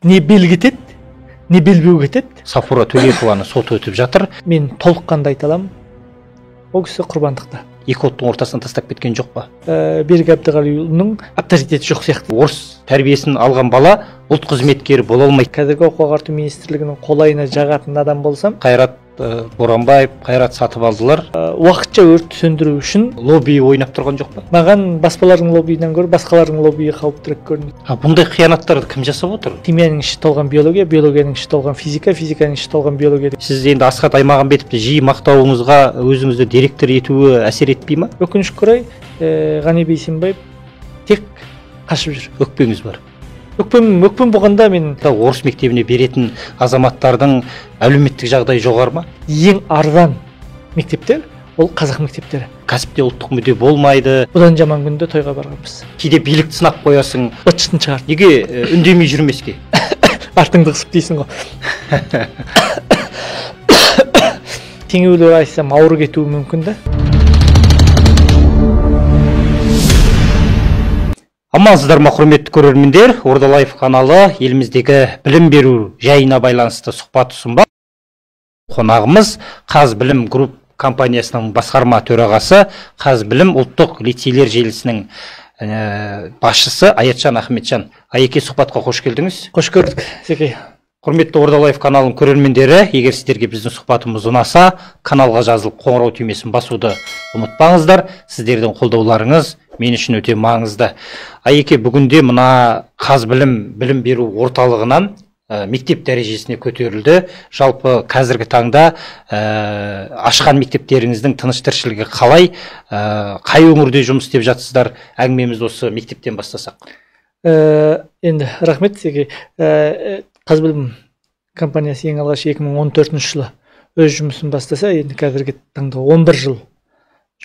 не бел кетеді, не белбеу кетеді. Сафура Төлеуованың соты өтіп жатыр. Мен толыққанды айта аламын, ол кісі құрбандықта. Екі оттың ортасынан тастап кеткен жоқ па? Берік Әбдіғалиұлының авторитеті жоқ сияқты. Орыс тәрбиесін алған бала ұлт қызметкері бола алмайды. Қазіргі оқу ағарту министрлігінің қолайына жағатын адам болсам, Қайрат Боранбаев, Қайрат Сатыбалдылар уақытша өртті сөндіру үшін лобби ойнап тұрған жоқ па? маған баспалардың лоббиінен гөрі басқалардың лоббиі қауіптірек көрінеді. Бұндай қиянаттарды кім жасап отыр? Химияның іші толған биология, биологияның іші толған физика, физиканың іші толған биология. Сіз енді Асхат Аймағамбетовті жиі мақтауыңызға өзіңізді директор етуі әсер етпей ма? Өкінішке орай, Ғани Бейсенбаев тек қашып жүр. Өкпеңіз бар. Өкпем болғанда мен орыс мектебіне беретін азаматтардың әлеуметтік жағдай жоғары ма? Ең арзан мектептер ол қазақ мектептері. Кәсіпте ұлттық мүдде болмайды. Бұдан жаман күнде тойға барғанбыз. Кейде билікті сынап қоясың. Быт-шытын шығар. Неге үндемей жүрмеске? Артыңды қысып дейсің ғой. Теңеулер айтсам ауыр кетуі мүмкін да. Амансыздар ма, құрметті көрермендер? Ордалайф каналы еліміздегі білім беру жайына байланысты сұхбат ұсынбақ. Қонағымыз Қазбілім Груп компаниясының басқарма төрағасы, Қазбілім ұлттық лицейлер желісінің басшысы Аятжан Ахметжан. Айеке, сұхбатқа қош келдіңіз. Қош көрдік, Зеке. Құрметті Ордалайф каналының көрермендері, егер сіздерге біздің сұхбатымыз ұнаса, каналға жазылып қоңырау түймесін басуды ұмытпаңыздар. Сіздердің қолдауларыңыз мен үшін өте маңызды. Айеке, бүгінде мына Қазбілім білім беру орталығынан мектеп дәрежесіне көтерілді. Жалпы қазіргі таңда ашқан мектептеріңіздің тыныш тіршілігі қалай? Қай өңірде жұмыс істеп жатсыздар? Әңгімемізді осы мектептен бастасақ. Енді рахмет, Зеке. Қазбілім компаниясы ең алғаш 2014 жылы өз жұмысын бастаса, енді қазіргі таңда 11 жыл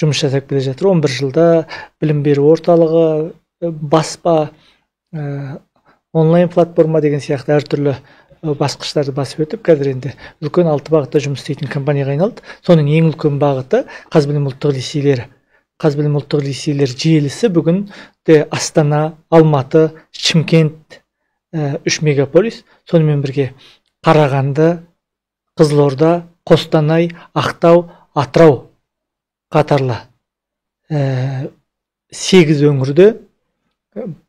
жұмыс жасап келе жатыр. 11 жылда білім беру орталығы, баспа, онлайн платформа деген сияқты әртүрлі басқыштарды басып өтіп, қазір енді үлкен 6 бағытта жұмыс істейтін компанияға айналды. Соның ең үлкен бағыты Қазбілім ұлттық лицейлері. Қазбілім ұлттық лицейлер желісі бүгінде Астана, Алматы, Шымкент, 3 мегаполис, сонымен бірге Қарағанды, Қызылорда, Қостанай, Ақтау, Атырау қатарлы 8 өңірде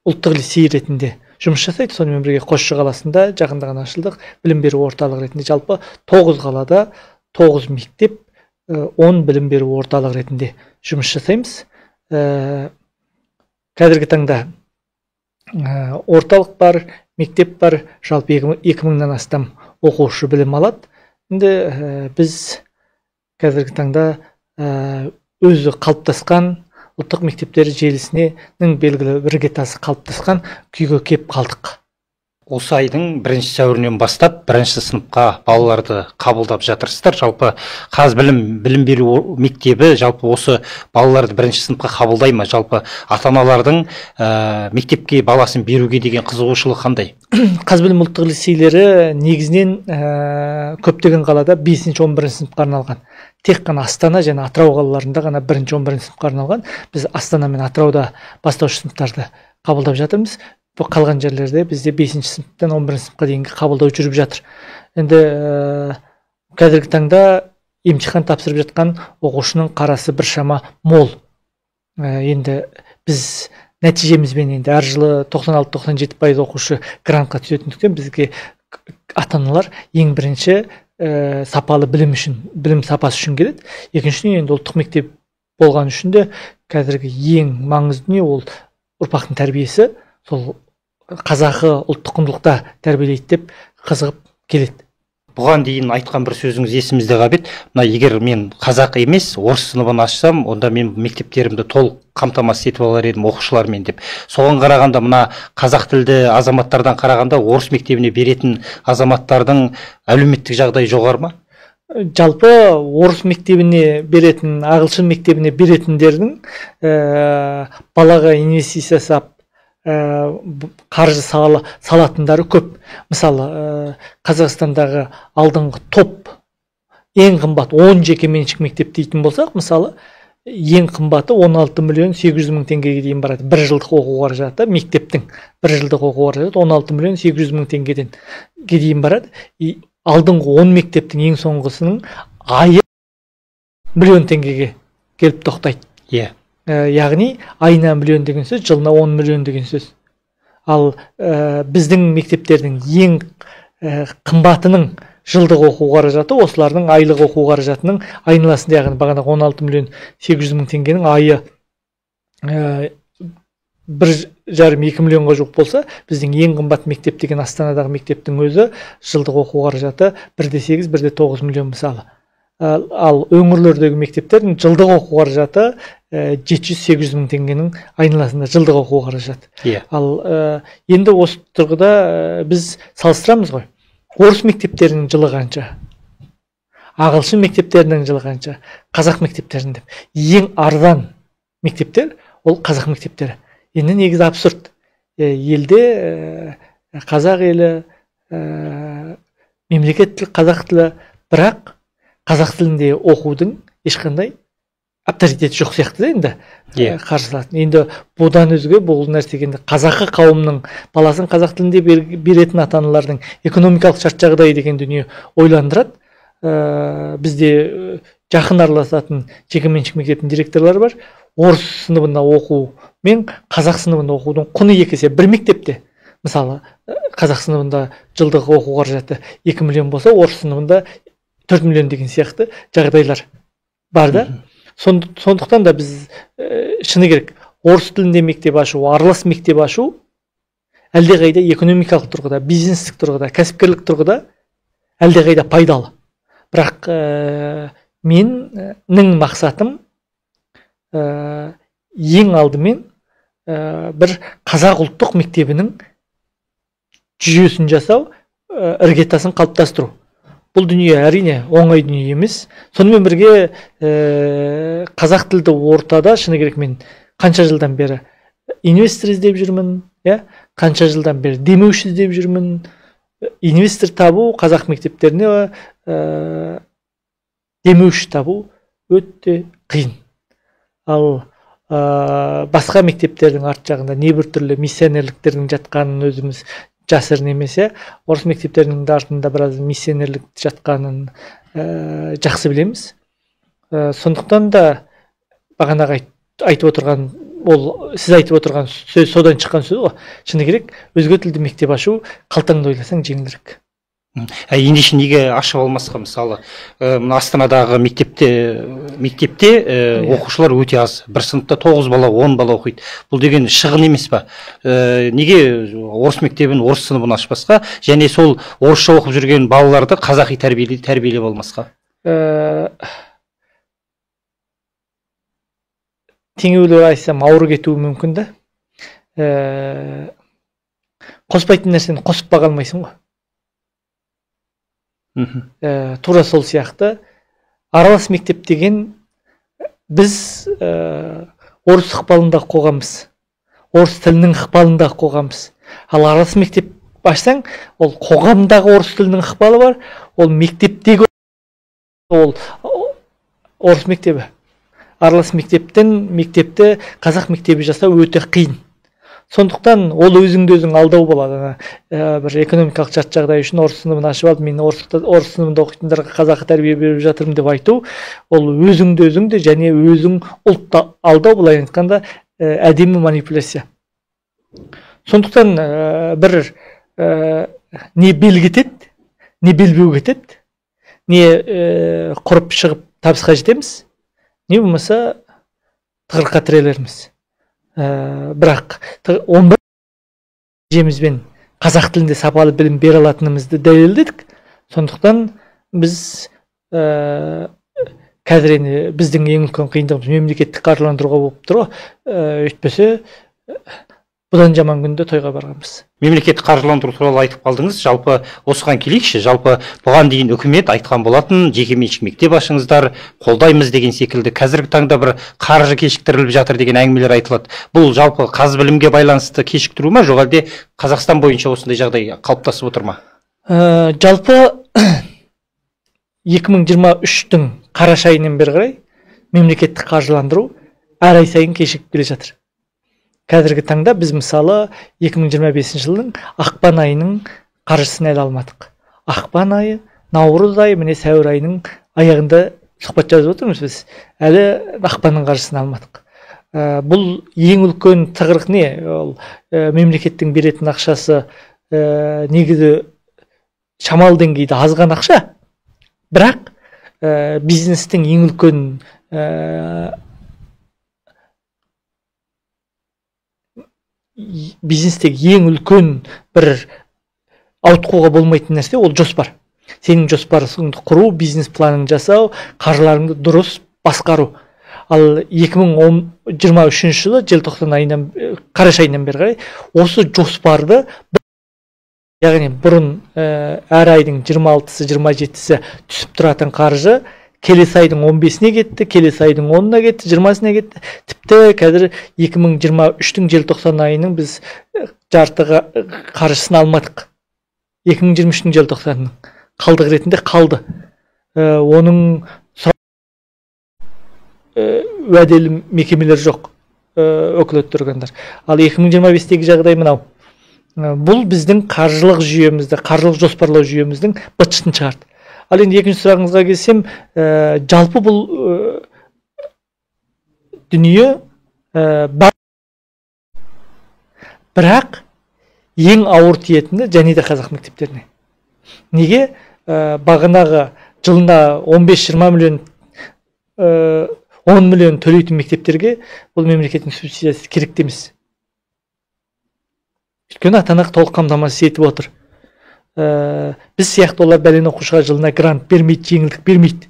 ұлттық лицей ретінде жұмыс жасайды. Сонымен бірге Қосшы қаласында жақында ғана ашылдық білім беру орталығы ретінде. Жалпы 9 қалада 9 мектеп, 10 білім беру орталығы ретінде жұмыс жасаймыз. Қазіргі таңда орталық бар, мектеп бар, жалпы 2000-нан астам оқушы білім алады. Енді біз қазіргі таңда өзі қалыптасқан ұлттық мектептер желісінің белгілі іргетасы қалыптасқан күйге кеп қалдық. Осы айдың 1 сәуірінен бастап 1 сыныпқа балаларды қабылдап жатырсыздар. Жалпы Қазбілім білім беру мектебі жалпы осы балаларды 1 сыныпқа қабылдай ма? Жалпы ата-аналардың мектепке баласын беруге деген қызығушылығы қандай? Қазбілім ұлттық лицейлері негізінен көптеген қалада 5-11 сыныпқа арналған. Тек қана Астана және Атырау қалаларында ғана 1-11 сыныпқа арналған. Біз Астана мен Атырауда бастауыш сыныптарды қабылдап жатырмыз. Қалған жерлерде бізде 5 сыныптан 11 сыныпқа дейінгі қабылдау жүріп жатыр. Енді қазіргі таңда емтихан тапсырып жатқан оқушының қарасы біршама мол. Енді біз нәтижемізбен енді әр жылы 96-97% оқушы грантқа түсетіндіктен бізге ата-аналар ең бірінші сапалы білім сапасы үшін келеді. Екіншіден енді ұлттық мектеп болған үшін де қазіргі ең маңызды дүние ол ұрпақтың тәрбиесі. Сол қазақы ұлттық құндылықта тәрбиелейді деп қызығып келеді. Бұған дейін айтқан бір сөзіңіз есімізде қалып еді. Мына егер мен қазақ емес, орыс сыныбын ашсам, онда мен мектептерімді толық қамтамасыз етіп алар едім оқушылармен деп. Соған қарағанда мына қазақ тілді азаматтардан қарағанда орыс мектебіне беретін азаматтардың әлеуметтік жағдайы жоғары ма? Жалпы орыс мектебіне беретін, ағылшын мектебіне беретіндердің балаға инвестиция сап қаржы салатындары көп. Мысалы, Қазақстандағы алдыңғы топ ең қымбат 10 жекеменшік мектеп дейтін болсақ, мысалы, ең қымбаты 16 миллион 800 мың теңгеге дейін барады. Бір жылдық оқу қаражаты, мектептің бір жылдық оқу қаражаты 16 миллион 800 мың теңгеден дейін барады. Алдыңғы 10 мектептің ең соңғысының айы миллион теңгеге келіп тоқтайды. Яғни айына миллион деген сөз, жылына 10 миллион деген сөз. Ал біздің мектептердің ең қымбатының жылдық оқу қаражаты осылардың айлық оқу қаражатының айналасында, яғни бағана 16 миллион 800 мың теңгенің айы 1,5-2 миллионға жоқ болса, біздің ең қымбат мектеп деген Астанадағы мектептің өзі жылдық оқу қаражаты 1,8, 1,9 миллион мысалы. Ал өңірлердегі мектептердің жылдық оқу қаражаты 700-800 мың теңгенің айналасында жылдық оқу қаражаты. Ал енді осы тұрғыда біз салыстырамыз ғой. Орыс мектептерінің жылы қанша, ағылшын мектептерінің жылы қанша, қазақ мектептерінің деп. Ең арзан мектептер ол қазақ мектептері. Енді негізі абсурд. Елде қазақ елі, мемлекет тілі, қазақ тілі, бірақ қазақ тілінде оқудың ешқандай авторитеті жоқ сияқты да енді қарсылатын. Енді бұдан өзге бұл нәрсе енді қазақы қауымның баласын қазақ тілінде беретін ата-аналардың экономикалық шарт жағдайы деген дүние ойландырады. Бізде жақын араласатын жекеменшік мектептің директорлары бар. Орыс сыныбында оқу мен қазақ сыныбында оқудың құны екі есе. Бір мектепте мысалы қазақ сыныбында жылдық оқу қаражаты 2 миллион болса, орыс сыныбында 4 миллион деген сияқты жағдайлар бар да. Сондықтан да біз шыны керек орыс тілінде мектеп ашу, аралас мектеп ашу әлдеқайда экономикалық тұрғыда, бизнестік тұрғыда, кәсіпкерлік тұрғыда әлдеқайда пайдалы. Бірақ менің мақсатым ең алдымен бір қазақ ұлттық мектебінің жүйесін жасау, іргетасын қалыптастыру. Бұл дүние әрине оңай дүние емес. Сонымен бірге қазақ тілді ортада шыны керек мен қанша жылдан бері инвестор іздеп жүрмін, қанша жылдан бері демеуші іздеп жүрмін. Инвестор табу қазақ мектептеріне демеуші табу өте қиын. Ал басқа мектептердің арт жағында небір түрлі миссионерліктердің жатқанын өзіміз жасырын емес, орыс мектептерінің артында біраз миссионерлік жатқанын жақсы білеміз. Сондықтан да бағанағы айтып отырған, ол сіз айтып отырған сөз содан шыққан сөз ғой. Шыны керек, өзге тілді мектеп ашу қалтаңды ойласаң жеңілірек. Ендеше неге ашып алмасқа, мысалы Астанадағы мектепте оқушылар өте аз, бір сыныпта 9 бала 10 бала оқиды. Бұл деген шығын емес па? Неге орыс мектебін, орыс сыныбын ашпасқа, және сол орысша оқып жүрген балаларды қазақи тәрбиелеп алмасқа? Теңеулер айтсам ауыр кетуі мүмкін да. Қоспайтын нәрсені қосып баға алмайсың ғой. Тура сол сияқты аралас мектеп деген біз орыс ықпалындағы қоғамбыз, орыс тілінің ықпалындағы қоғамбыз. Ал аралас мектеп ашсаң, ол қоғамдағы орыс тілінің ықпалы бар, ол мектептегі ол орыс мектебі. Аралас мектепті қазақ мектебі жасау өте қиын. Сондықтан ол өзіңді өзің алдау болады. Бір экономикалық шарт жағдай үшін орыс сыныбын ашып алып, мен орыс сыныбында оқитындарға қазақы тәрбие беріп жатырмын деп айту, ол өзіңді өзіңді және өзің ұлтты алдау, былай айтқанда әдемі манипуляция. Сондықтан бір не бел кетеді, не белбеу кетеді, не құрып шығып табысқа жетеміз, не болмаса тығырыққа тірелерміз. Бірақ 11 жемізбен қазақ тілінде сапалы білім бере алатынымызды дәлелдедік. Сондықтан біз қазір енді біздің ең үлкен қиындығымыз мемлекеттік қаржыландыруға болып тұр ғой. Өйтпесе бұдан жаман күнде тойға барғанбыз. Мемлекеттік қаржыландыру туралы айтып қалдыңыз. Жалпы осыған келейікші. Жалпы бұған дейін үкімет айтқан болатын, жекеменшік мектеп ашыңыздар, қолдаймыз деген секілді. Қазіргі таңда бір қаржы кешіктіріліп жатыр деген әңгімелер айтылады. Бұл жалпы қазбілімге байланысты кешіктіру ма, жоқ әлде Қазақстан бойынша осындай жағдай қалыптасып отыр ма? Жалпы 2023-тің қараша айынан бері қарай мемлекеттік қаржыландыру әр ай сайын кешігіп келе жатыр. Қазіргі таңда біз мысалы 2025 жылдың ақпан айының қаржысын әлі алмадық. Ақпан айы, наурыз айы, міне сәуір айының аяғында сұхбат жазып отырмыз біз. Әлі ақпанның қаржысын алмадық. Бұл ең үлкен тығырық не? Ол мемлекеттің беретін ақшасы негізі шамалы деңгейде азған ақша, бірақ бизнестің ең үлкен бизнестегі ең үлкен бір ауытқуға болмайтын нәрсе ол жоспар. Сенің жоспарыңды құру, бизнес планыңды жасау, қаржыларыңды дұрыс басқару. Ал 2023 жылы желтоқсан айынан, қараша айынан бері қарай осы жоспарды, яғни бұрын әр айдың 26-сы, 27-сі түсіп тұратын қаржы келесі айдың 15-іне кетті, келесі айдың 10-на кетті, 20-сіне кетті. Тіпті қазір 2023-тің желтоқсан айының біз жартыға қаржысын алмадық. 2023-тің желтоқсанның қалдық ретінде қалды. Оның уәделі мекемелер жоқ, өкілетті органдар. Ал 2025-тегі жағдай мынау. Бұл біздің қаржылық жүйемізді, қаржылық жоспарлау жүйеміздің быт-шытын шығарды. Ал енді екінші сұрағыңызға келсем, жалпы бұл дүние бар. Бірақ ең ауыр тиетіні және де қазақ мектептеріне. Неге? Бағанағы жылына 15-20 миллион 10 миллион төлейтін мектептерге бұл мемлекеттің субсидиясы керек емес. Өйткені ата-ана толық қамтамасыз етіп отыр. Біз сияқты олар бәлен оқушыға жылына грант бермейді, жеңілдік бермейді.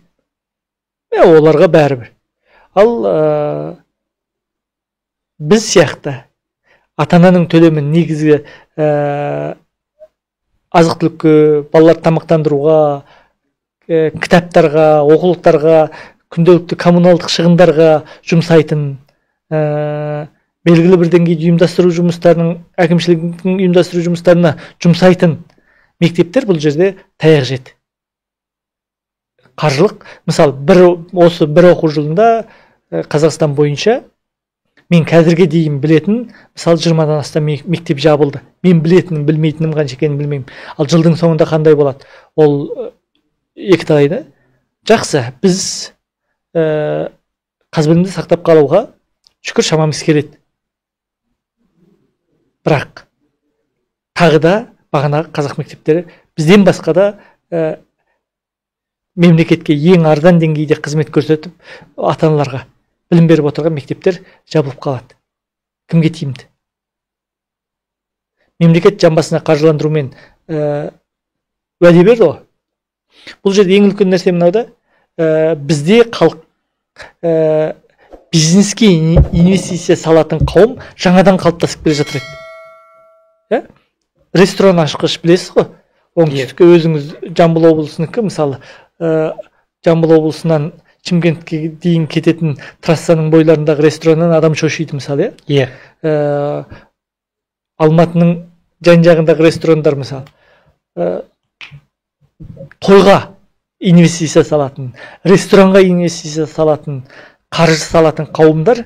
Оларға бәрібір. Ал біз сияқты ата-ананың төлемін негізгі азық-түлікке, балаларды тамақтандыруға, кітаптарға, оқулықтарға, күнделікті коммуналдық шығындарға жұмсайтын, белгілі бір деңгейде ұйымдастыру жұмыстарының, әкімшіліктің ұйымдастыру жұмыстарына жұмсайтын мектептер бұл жерде таяқ жеді. Қаржылық, мысалы, осы бір оқу жылында Қазақстан бойынша мен қазірге дейін білетін, мысалы 20-дан астам мектеп жабылды. Мен білетінім, білмейтінім қанша екенін білмеймін. Ал жылдың соңында қандай болады? Ол екі талайда. Жақсы, біз қазбілімді сақтап қалуға шүкір шамамыз келеді. Бірақ тағы да бағанағы қазақ мектептері бізден басқа да мемлекетке ең арзан деңгейде қызмет көрсетіп, ата-аналарға білім беріп отырған мектептер жабылып қалады. Кімге тиімді? Мемлекет жан басына қаржыландырумен уәде берді ғой. Бұл жерде ең үлкен нәрсе мынау да, бізде халық бизнеске инвестиция салатын қауым жаңадан қалыптасып келе жатыр еді. Ресторан ашқыш білесіз ғой. Оңтүстікке өзіңіз Жамбыл облысынікі, мысалы, Жамбыл облысынан Шымкентке дейін кететін трассаның бойларындағы рестораннан адам шошиды, мысалы, иә. Алматының жан-жағындағы ресторандар, мысалы, тойға инвестиция салатын, ресторанға инвестиция салатын, қаржы салатын қауымдар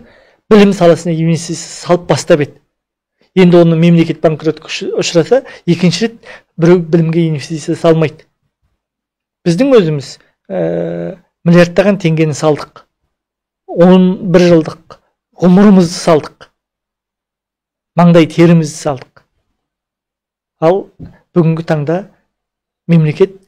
білім саласына инвестиция салып бастап еді. Енді оны мемлекет банкротқа ұшыраса, екінші рет біреу білімге инвестиция салмайды. Біздің өзіміз миллиардтаған теңгені салдық. 11 жылдық ғұмырымызды салдық. Маңдай терімізді салдық. Ал бүгінгі таңда мемлекет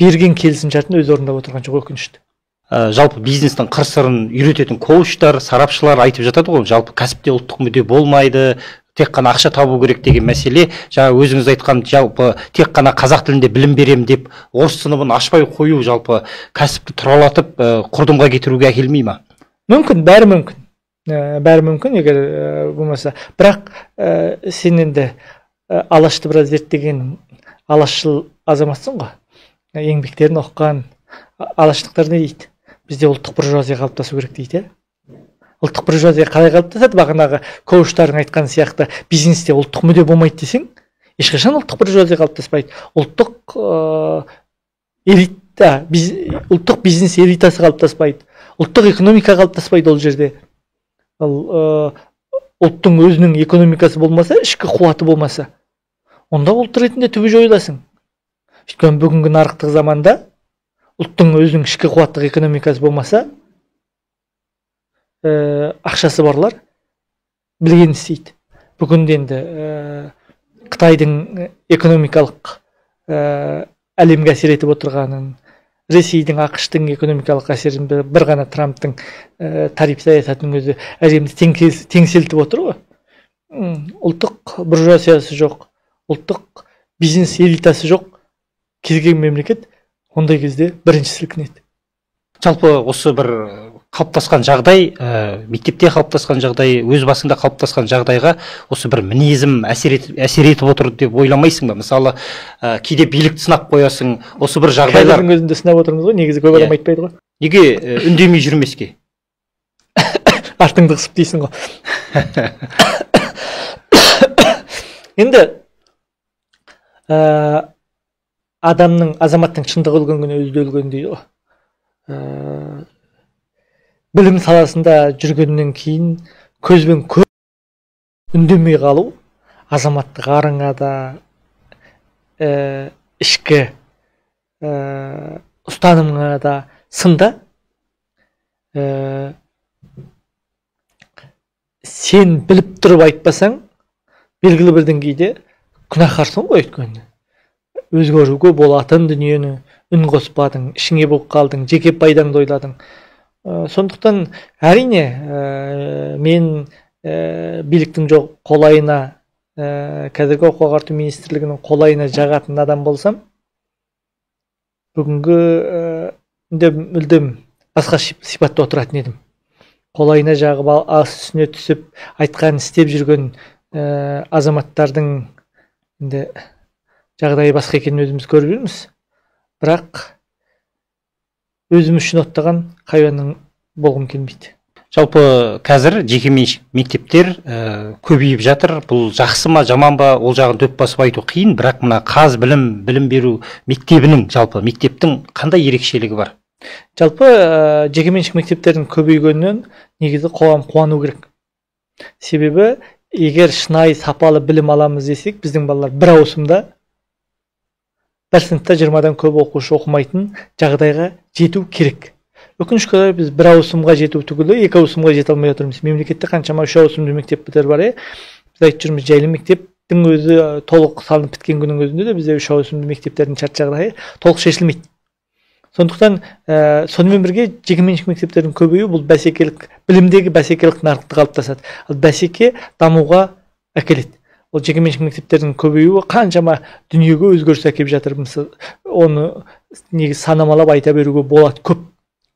берген келісімшартын өз орындап отырған жоқ, өкінішті. Жалпы бизнестің қыр-сырын үйрететін коучтар, сарапшылар айтып жатады ғой, жалпы кәсіпте ұлттық мүдде болмайды, тек қана ақша табу керек деген мәселе. Жаңа өзіңіз айтқан, жалпы тек қана қазақ тілінде білім берем деп орыс сыныбын ашпай қою жалпы кәсіпті тұралатып құрдымға кетіруге әкелмей ма? Мүмкін, бәрі мүмкін. Бәрі мүмкін, егер болмаса. Бірақ сен енді Алашты біраз зерттеген алашшыл азаматсың ғой. Еңбектерін оқыған алаштықтар не дейді? Бізде ұлттық буржуазия қалыптасу керек дейді. Ұлттық буржуазия қалай қалыптасады? Бағанағы коучтардың айтқан сияқты бизнесте ұлттық мүдде болмайды десең, ешқашан ұлттық буржуазия қалыптаспайды. Ұлттық элита, ұлттық бизнес элитасы қалыптаспайды. Ұлттық экономика қалыптаспайды ол жерде. Ал ұлттың өзінің экономикасы болмаса, ішкі қуаты болмаса, онда ұлт ретінде түбі жойыласың. Өйткені бүгінгі нарықтық заманда ұлттың өзінің ішкі қуаттық экономикасы болмаса, ақшасы барлар білген істейді. Бүгінде енді Қытайдың экономикалық әлемге әсер етіп отырғанын, Ресейдің, ақш-тың экономикалық әсерін бір ғана Трамптың тариф саясатының өзі әлемді теңселтіп отыр ғой. Ұлттық буржуазиясы жоқ, ұлттық бизнес элитасы жоқ. Кез келген мемлекет ондай кезде бірінші сілкінеді. Жалпы осы бір қалыптасқан жағдай, мектепте қалыптасқан жағдай, өз басында қалыптасқан жағдайға осы бір мінезім әсер етіп отыр деп ойламайсың ба? Мысалы, кейде билікті сынап қоясың, осы бір жағдайлар. Қазірдің өзінде сынап отырмыз ғой, негізі көп адам айтпайды ғой. Неге үндемей жүрмеске? Артыңды қысып дейсің ғой. Енді азаматтың шындығы өлген күні өзі өлген дейді ғой. Білім саласында жүргеннен кейін көзбен үндемей қалу азаматтық арыңа да ішкі ұстанымға да сында сен біліп тұрып айтпасаң белгілі бір деңгейде күнәһарсың ғой. Өйткені өзгеруге болатын дүниені үн қоспадың, ішіңе болып қалдың, жеке пайдаңды ойладың. Сондықтан әрине мен биліктің жоқ қолайына, қазіргі оқу ағарту министрлігінің қолайына жағатын адам болсам, бүгінгі мүлдем басқа сипатта отыратын едім. Қолайына жағып, ас үстіне түсіп, айтқан істеп жүрген азаматтардың жағдайы басқа екенін өзіміз көріп жүрміз. Бірақ өзім үшін оттаған хайуанның болғым келмейді. Жалпы қазір жекеменшік мектептер көбейіп жатыр. Бұл жақсы ма, жаман ба, ол жағын дөп басып айту қиын, бірақ мына қаз білім беру мектебінің, жалпы мектептің қандай ерекшелігі бар? Жалпы жекеменшік мектептердің көбейгенінен негізі қоғам қуану керек. Себебі егер шынайы сапалы білім аламыз десек, біздің балалар бір ауысымда бір сыныпта 20-дан көп оқушы оқымайтын жағдайға жету керек. Өкінішке орай біз бір ауысымға жету түгілі, екі ауысымға жете алмай отырмыз. Мемлекетте қаншама үш ауысымды мектептер бар. Біз айтып жүрміз, жайлы мектептің өзі толық салынып біткен күннің өзінде де бізде үш ауысымды мектептердің шарт жағдайы толық шешілмейді. Сондықтан сонымен бірге жекеменшік мектептердің көбеюі бұл бәсекелік, білімдегі бәсекелік нарықты қалыптасады. Ал бәсеке дамуға әкеледі. Ол жекеменшік мектептердің көбеюі қаншама дүниеге өзгеріс әкеліп жатыр. Оны негізі санамалап айта беруге болады, көп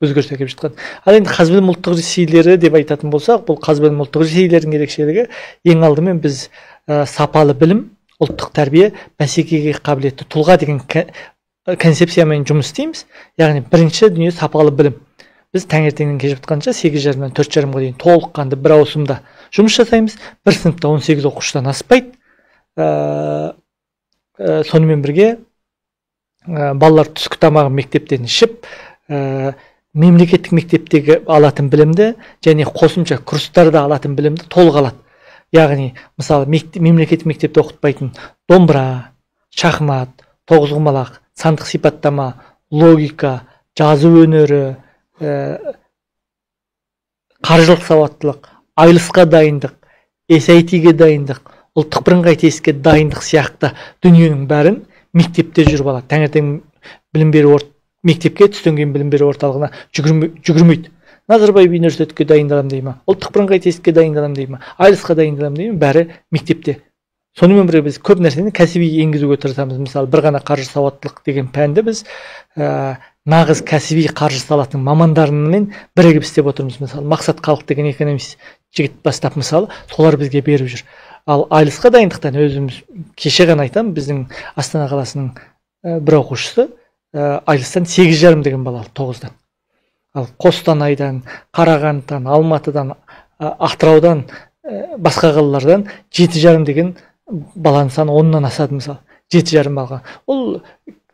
өзгеріс әкеліп жатқан. Ал енді қазбілім ұлттық ресейлері деп айтатын болсақ, бұл қазбілім ұлттық ресейлердің ерекшелігі ең алдымен біз сапалы білім, ұлттық тәрбие, бәсекеге қабілетті тұлға деген концепциямен жұмыс істейміз. Яғни бірінші дүние сапалы білім. Біз таңертеңнен кешіп жатқанша 8:30-дан 4:30-ға дейін толыққанды бір ауысымда жұмыс жасаймыз. Бір сыныпта 18 оқушыдан аспайды. Сонымен бірге балалар түскі тамағын мектептен ішіп, мемлекеттік мектептегі алатын білімді және қосымша курстарда алатын білімді толық алады. Яғни, мысалы, мемлекеттік мектепте оқытпайтын домбыра, шахмат, тоғызқұмалақ, сандық сипаттама, логика, жазу өнері, қаржылық сауаттылық, айлысқа дайындық, SAT-ге дайындық, ұлттық бірыңғай тестке дайындық сияқты дүниенің бәрін мектепте жүріп алады. Таңертең білім беру мектепке, түстен кейін білім беру орталығына жүгірмейді. Назарбаев университетке дайындаламын дей ма, ұлттық бірыңғай тестке дайындаламын дей ма, айлысқа дайындаламын дей ма, бәрі мектепте. Сонымен бірге біз көп нәрсені кәсіби енгізуге тырысамыз. Мысалы, бір ғана қаржы сауаттылық деген пәнді біз нағыз кәсіби қаржы саласының мамандарымен бірігіп істеп отырмыз. Мысалы, Мақсат Халық деген экономист жігіт бастап, мысалы, солар бізге беріп жүр. Ал айлысқа дайындықтан өзіміз кеше ғана айтамын, біздің Астана қаласының бір оқушысы айлыстан 8,5 деген бала алды 9-дан. Ал Қостанайдан, Қарағандыдан, Алматыдан, Ақтыраудан, басқа қалалардан 7,5 деген баланың саны 10-нан асады, мысалы. 7,5 балға. Ол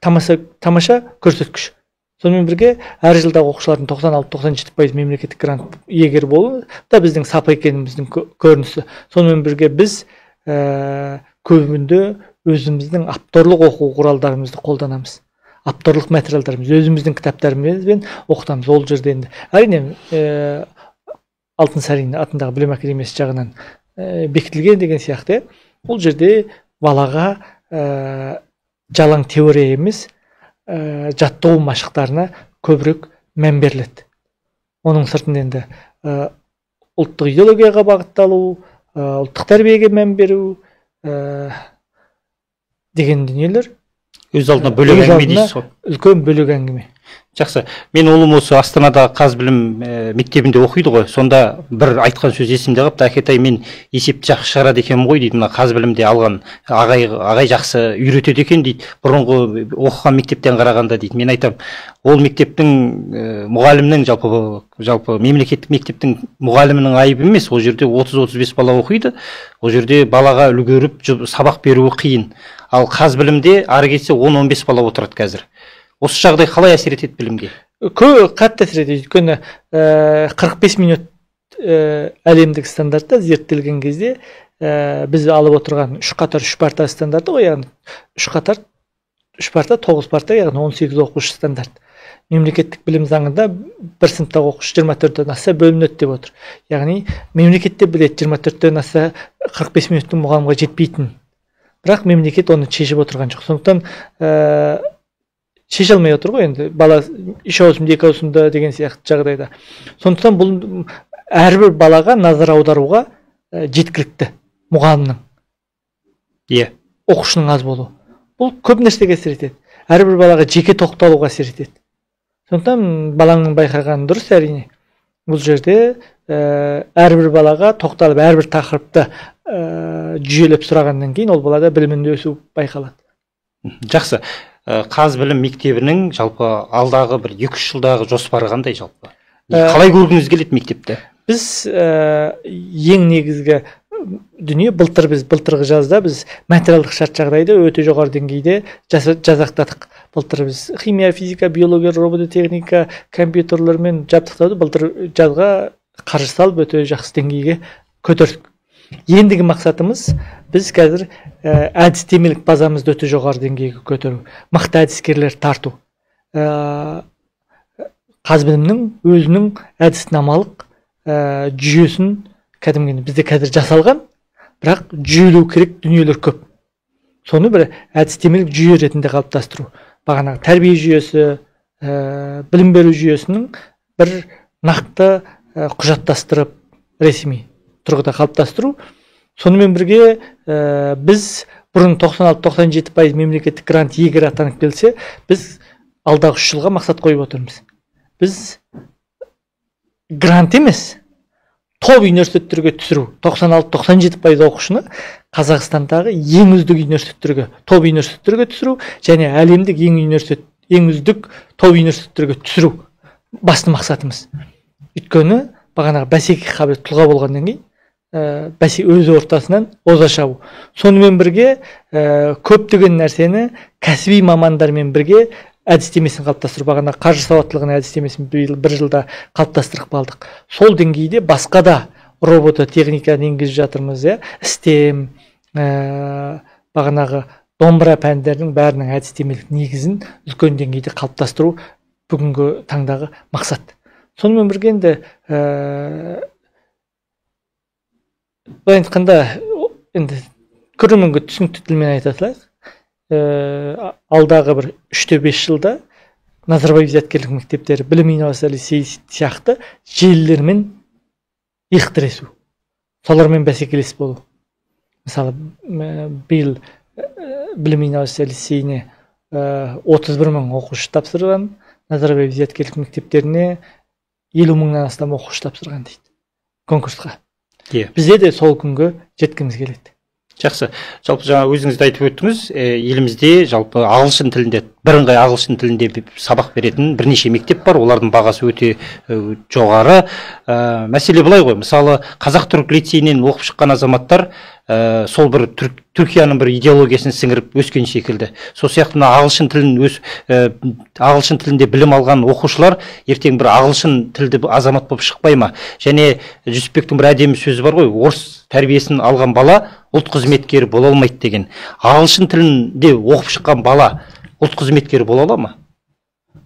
тамаша көрсеткіш. Сонымен бірге әр жылдағы оқушылардың 96-97% мемлекеттік грант иегері болу да біздің сапа екеніміздің көрінісі. Сонымен бірге біз көбінде өзіміздің авторлық оқу құралдарымызды қолданамыз. Авторлық материалдарымыз, өзіміздің кітаптарымызбен оқытамыз. Ол жерде енді әрине Алтынсарин атындағы білім академиясы жағынан бекітілген деген сияқты. Ол жерде балаға жалаң теория емес, жаттығу машықтарына көбірек мән беріледі. Оның сыртында енді ұлттық идеологияға бағытталу, ұлттық тәрбиеге мән беру деген дүниелер өз алдына бөлек әңгіме дейсіз ғой. Үлкен бөлек әңгіме. Жақсы. Мен ұлым осы Астанадағы Қазбілім мектебінде оқиды ғой. Сонда бір айтқан сөз есімде қалыпты. Әкетай, мен есепті жақсы шығарады екенмін ғой дейді. Мына Қазбілімде алған ағай жақсы үйретеді екен дейді. Бұрынғы оқыған мектептен қарағанда дейді. Мен айтам, ол мектептің мұғалімнің жалпы мемлекеттік мектептің мұғалімінің айыбы емес. Ол жерде 30-35 бала оқиды. Ол жерде балаға үлгеріп сабақ беруі қиын. Ал Қазбілімде ары кетсе 10-15 бала отырады қазір. Осы жағдай қалай әсер етеді білімге? Қатты әсер етеді. Өйткені 45 минут әлемдік стандартта зерттелген кезде біз алып отырған 3 қатар 3 парта стандарты ғой, яғни 3 қатар 3 парта 9 парта, яғни 18 оқушы стандарт. Мемлекеттік білім заңында бір сыныптағы оқушы 24-тен асса бөлінеді деп отыр. Яғни мемлекетте біледі 24-тен асса 45 минуттың мұғалімге жетпейтін. Бірақ мемлекет оны шешіп отырған жоқ. Сондықтан шеше алмай отыр ғой енді, бала 3 ауысымда 2 ауысымда деген сияқты жағдайда. Сондықтан бұл әрбір балаға назар аударуға жеткілікті мұғалімнің. Иә. Оқушының аз болуы. Бұл көп нәрсеге әсер етеді. Әрбір балаға жеке тоқталуға әсер етеді. Сондықтан балаңның байқағаны дұрыс әрине. Бұл жерде әрбір балаға тоқталып, әрбір тақырыпты жүйелеп сұрағаннан кейін ол балада білімінде өсу байқалады. Жақсы. Қазбілім мектебінің жалпы алдағы бір 2-3 жылдағы жоспары қандай жалпы? Қалай көргіңіз келеді мектепті? Біз ең негізгі дүние былтырғы жазда біз материалдық шарт жағдайды өте жоғары деңгейде жасақтадық. Былтыр біз химия, физика, биология, робототехника, компьютерлермен жабдықтауды былтыр жазға қаржы салып өте жақсы деңгейге көтердік. Ендігі мақсатымыз біз қазір әдістемелік базамызды өте жоғары деңгейге көтеру, мықты әдіскерлер тарту. Қазбілімнің өзінің әдіснамалық жүйесін кәдімгідей бізде қазір жасалған, бірақ жүйелеу керек дүниелер көп. Соны бір әдістемелік жүйе ретінде қалыптастыру. Бағанағы тәрбие жүйесі, білім беру жүйесінің бір нақты құжаттастырып, ресми тұрғыда қалыптастыру. Сонымен бірге біз бұрын 96-97% мемлекеттік грант иегері атанып келсе, біз алдағы 3 жылға мақсат қойып отырмыз. Біз грант емес, топ университеттерге түсіру. 96-97% оқушыны Қазақстандағы ең үздік университеттерге, топ университеттерге түсіру және әлемдік ең үздік топ университеттерге түсіру басты мақсатымыз. Өйткені бағанағы бәсекеге қабілетті тұлға болғаннан кейін өз ортасынан оза шабу. Сонымен бірге көптеген нәрсені кәсіби мамандармен бірге әдістемесін қалыптастыру. Бағана қаржы сауаттылығын әдістемесін бір жылда қалыптастырып қалдық. Сол деңгейде басқа да робототехниканы енгізіп жатырмыз, STEM, бағанағы домбыра пәндерінің бәрінің әдістемелік негізін үлкен деңгейде қалыптастыру бүгінгі таңдағы мақсат. Сонымен бірге енді былай айтқанда енді көрерменге түсінікті тілмен айта салайық. Алдағы бір 3-5 жылда Назарбаев зияткерлік мектептері, білім инновация лицейі сияқты желілермен иық тіресу. Солармен бәсекелес болу. Мысалы, биыл білім инновация лицейіне 31 мың оқушы тапсырған, Назарбаев зияткерлік мектептеріне 50 мыңнан астам оқушы тапсырған дейді конкурсқа. Бізде де сол күнге жеткіміз келеді. Жақсы. Жалпы жаңа өзіңіз де айтып өттіңіз, елімізде жалпы ағылшын тілінде, бірыңғай ағылшын тілінде сабақ беретін бірнеше мектеп бар, олардың бағасы өте жоғары. Мәселе былай ғой, мысалы Қазақ-түрік лицейінен оқып шыққан азаматтар сол бір Түркияның бір идеологиясын сіңіріп өскен секілді. Сол сияқты ағылшын тілінде білім алған оқушылар ертең бір ағылшын тілді азамат болып шықпай ма? Және Жүсіпбектің бір әдемі сөзі бар ғой, орыс тәрбиесін алған бала ұлт қызметкері бола алмайды деген. Ағылшын тілінде оқып шыққан бала ұлт қызметкері бола ала ма?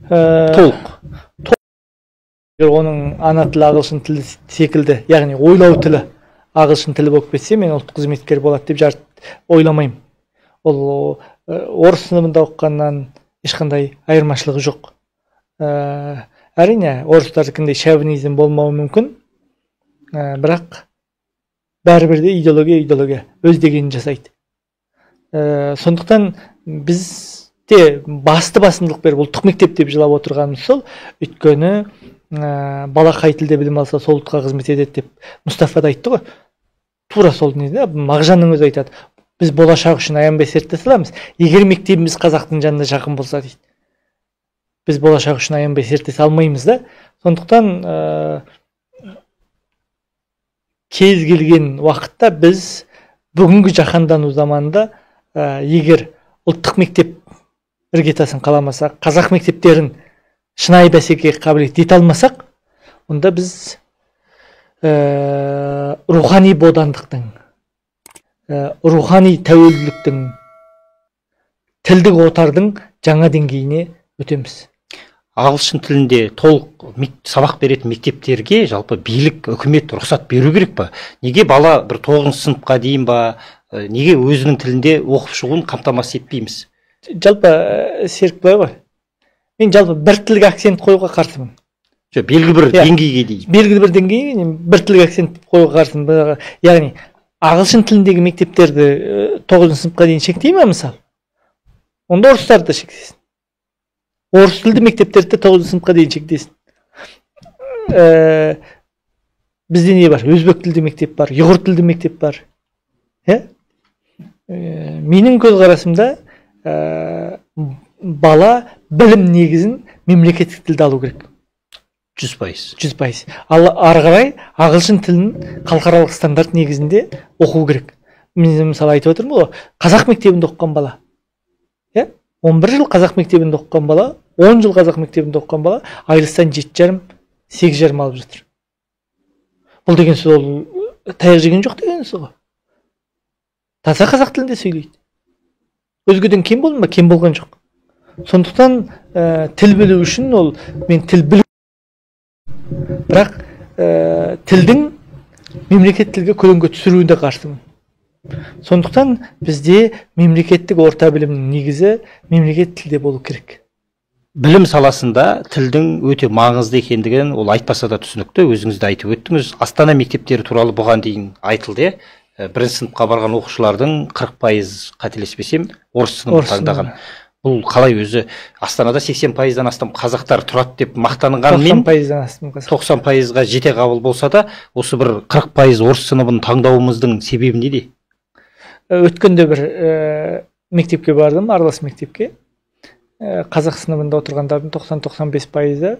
Толық. Оның ана тілі ағылшын тілі секілді, яғни ойлау тілі ағылшын тілі болып кетсе, мен ұлт қызметкер болады деп ойламаймын. Ол орыс сыныбында оқығаннан ешқандай айырмашылығы жоқ. Әрине, орыстардікіндей шовинизм болмауы мүмкін, бірақ бәрібір де идеология өз дегенін жасайды. Сондықтан бізде басты басымдылық беріп ұлттық мектеп деп жылап отырғанымыз сол, өйткені бала қай тілде білім алса сол ұлтқа қызмет етеді деп Мұстафа да айтты ғой. Тура сол дүниеде Мағжанның өзі айтады. Біз болашақ үшін аянбай серттесе аламыз, егер мектебіміз қазақтың жанына жақын болса дейді. Біз болашақ үшін аянбай серттесе алмаймыз да. Сондықтан кез келген уақытта біз бүгінгі жаһандану заманында егер ұлттық мектеп іргетасын қаламасақ, қазақ мектептерін шынайы бәсекеге қабілетті ете алмасақ, онда біз рухани бодандықтың, рухани тәуелділіктің, тілдік отардың жаңа деңгейіне өтеміз. Ағылшын тілінде толық сабақ беретін мектептерге жалпы билік, үкімет рұқсат беру керек па? Неге бала бір 9 сыныпқа дейін ба, неге өзінің тілінде оқып шығуын қамтамасыз етпейміз? Жалпы Серік былай ғой. Мен жалпы бір тілге акцент қоюға қарсымын. Белгілі бір деңгейге дейін. Белгілі бір деңгейге бір тілге акцент қоюға қарсымын. Яғни ағылшын тіліндегі мектептерді 9 сыныпқа дейін шектей ме мысалы? Онда орыстарды шектесін. Орыс тілді мектептерді 9 сыныпқа дейін шектесін. Бізде не бар? Өзбек тілді мектеп бар, ұйғыр тілді мектеп бар. Менің көзқарасымда бала білім негізін мемлекеттік тілді алу керек. 100%. 100%. Ал ары қарай ағылшын тілін халықаралық стандарт негізінде оқу керек. Мен мысалы айтып отырмын ғой, қазақ мектебінде оқыған бала. 11 жыл қазақ мектебінде оқыған бала, 10 жыл қазақ мектебінде оқыған бала айлықтан 7,5, 8,5 алып жатыр. Бұл деген сөз ол таяқ жеген жоқ деген сөз ғой. Таза қазақ тілінде сөйлейді. Өзгеден кем болдым ба? Кем болған жоқ. Сондықтан тіл білу үшін ол мен тіл білу, бірақ тілдің мемлекет тілге көлеңке түсіруіне қарсымын. Сондықтан бізде мемлекеттік орта білімнің негізі мемлекет тілде болу керек. Білім саласында тілдің өте маңызды екендігін ол айтпаса да түсінікті, өзіңіз де айтып өттіңіз. Астана мектептері туралы бұған дейін айтылды. Бірінші сыныпқа барған оқушылардың 40% қателеспесем орыс сыныбын таңдаған. Бұл қалай өзі? Астанада 80%-дан астам қазақтар тұрады деп мақтанғанмен 90%-ға жете қабыл болса да, осы бір 40% орыс сыныбын таңдауымыздың себебі неде? Өткенде бір мектепке бардым, аралас мектепке. Қазақ сыныбында отырғандардың 90-95%,